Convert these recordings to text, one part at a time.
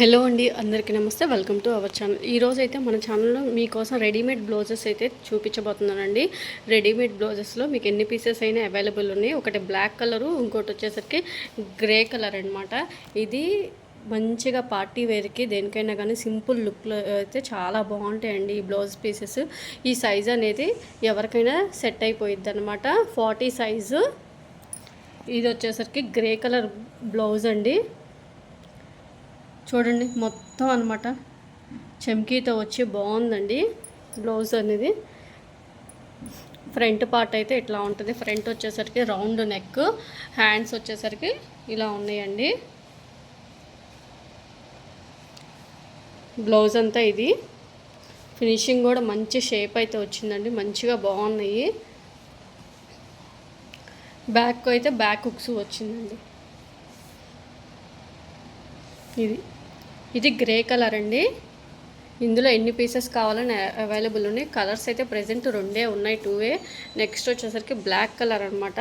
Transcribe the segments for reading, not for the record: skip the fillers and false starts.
Hello అండి, అందరికీ నమస్తే. Welcome to our channel. ఈరోజు అయితే మన ఛానల్లో మీకోసం రెడీమేడ్ బ్లౌజెస్ అయితే చూపించబోతున్నానండి. రెడీమేడ్ బ్లౌజెస్లో మీకు ఎన్ని పీసెస్ అయినా అవైలబుల్ ఉన్నాయి. ఒకటి బ్లాక్ కలరు, ఇంకోటి వచ్చేసరికి గ్రే కలర్ అనమాట. ఇది మంచిగా పార్టీ వేర్కి దేనికైనా కానీ సింపుల్ లుక్లో అయితే చాలా బాగుంటాయండి ఈ బ్లౌజ్ పీసెస్. ఈ సైజ్ అనేది ఎవరికైనా సెట్ అయిపోయిద్ది అనమాట. 40 సైజు. ఇది వచ్చేసరికి గ్రే కలర్ బ్లౌజ్ అండి. చూడండి మొత్తం అనమాట చమ్కీతో వచ్చి బాగుందండి బ్లౌజ్ అనేది. ఫ్రంట్ పార్ట్ అయితే ఇట్లా ఉంటుంది. ఫ్రంట్ వచ్చేసరికి రౌండ్ నెక్, హ్యాండ్స్ వచ్చేసరికి ఇలా ఉన్నాయండి. బ్లౌజ్ అంతా ఇది ఫినిషింగ్ కూడా మంచి షేప్ అయితే వచ్చిందండి. మంచిగా బాగున్నాయి. బ్యాక్ అయితే బ్యాక్ హుక్స్ వచ్చిందండి. ఇది గ్రే కలర్ అండి. ఇందులో ఎన్ని పీసెస్ కావాలని అవైలబుల్ ఉన్నాయి. కలర్స్ అయితే ప్రజెంట్ రెండే ఉన్నాయి, 2 నెక్స్ట్ వచ్చేసరికి బ్లాక్ కలర్ అనమాట.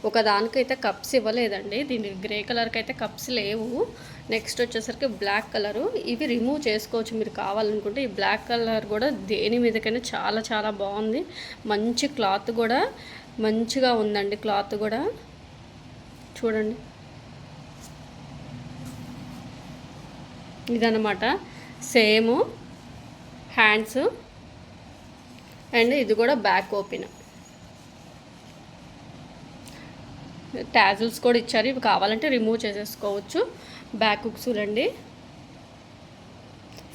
ఒక దానికైతే కప్స్ ఇవ్వలేదండి, దీనికి గ్రే కలర్కి అయితే కప్స్ లేవు. నెక్స్ట్ వచ్చేసరికి బ్లాక్ కలరు. ఇవి రిమూవ్ చేసుకోవచ్చు మీరు కావాలనుకుంటే. ఈ బ్లాక్ కలర్ కూడా దేని మీదకైనా చాలా చాలా బాగుంది. మంచి క్లాత్ కూడా మంచిగా ఉందండి. క్లాత్ కూడా చూడండి. ఇదనమాట సేమ్ హ్యాండ్స్ అండ్ ఇది కూడా బ్యాక్ ఓపెన్. టాజిల్స్ కూడా ఇచ్చారు. ఇవి కావాలంటే రిమూవ్ చేసేసుకోవచ్చు. బ్యాక్ హుక్స్లండి.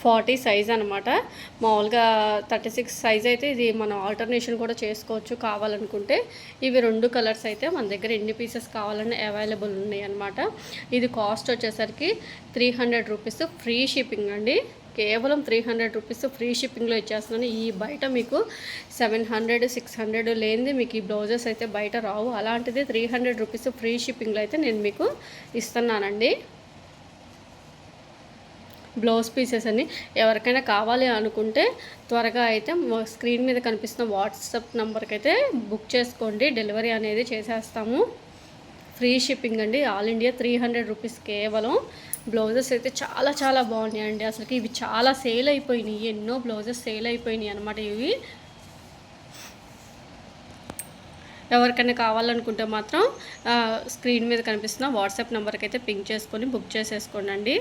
40 సైజ్ అనమాట. మామూలుగా 36 సైజ్ అయితే ఇది మనం ఆల్టర్నేషన్ కూడా చేసుకోవచ్చు కావాలనుకుంటే. ఇవి 2 కలర్స్ అయితే మన దగ్గర ఎన్ని పీసెస్ కావాలని అవైలబుల్ ఉన్నాయి అనమాట. ఇది కాస్ట్ వచ్చేసరికి 300 రూపీస్ ఫ్రీ షిప్పింగ్ అండి. కేవలం 300 రూపీస్ ఫ్రీ షిప్పింగ్లో ఇచ్చేస్తున్నాను. ఈ బయట మీకు 700 600 లేనిది మీకు ఈ బ్లౌజెస్ అయితే బయట రావు. అలాంటిది 300 రూపీస్ ఫ్రీ షిప్పింగ్లో అయితే నేను మీకు ఇస్తున్నానండి. బ్లౌజ్ పీసెస్ అన్ని ఎవరికైనా కావాలి అనుకుంటే త్వరగా అయితే స్క్రీన్ మీద కనిపిస్తున్న వాట్సాప్ నెంబర్కి అయితే బుక్ చేసుకోండి. డెలివరీ అనేది చేసేస్తాము. ఫ్రీ షిప్పింగ్ అండి. ఆల్ ఇండియా 300 రూపీస్ కేవలం. బ్లౌజెస్ అయితే చాలా చాలా బాగున్నాయండి. అసలుకి ఇవి చాలా సేల్ అయిపోయినాయి. ఎన్నో బ్లౌజెస్ సేల్ అయిపోయినాయి అనమాట. ఇవి ఎవరికైనా కావాలనుకుంటే మాత్రం స్క్రీన్ మీద కనిపిస్తున్న వాట్సాప్ నెంబర్కి అయితే పింక్ చేసుకొని బుక్ చేసేసుకోండి.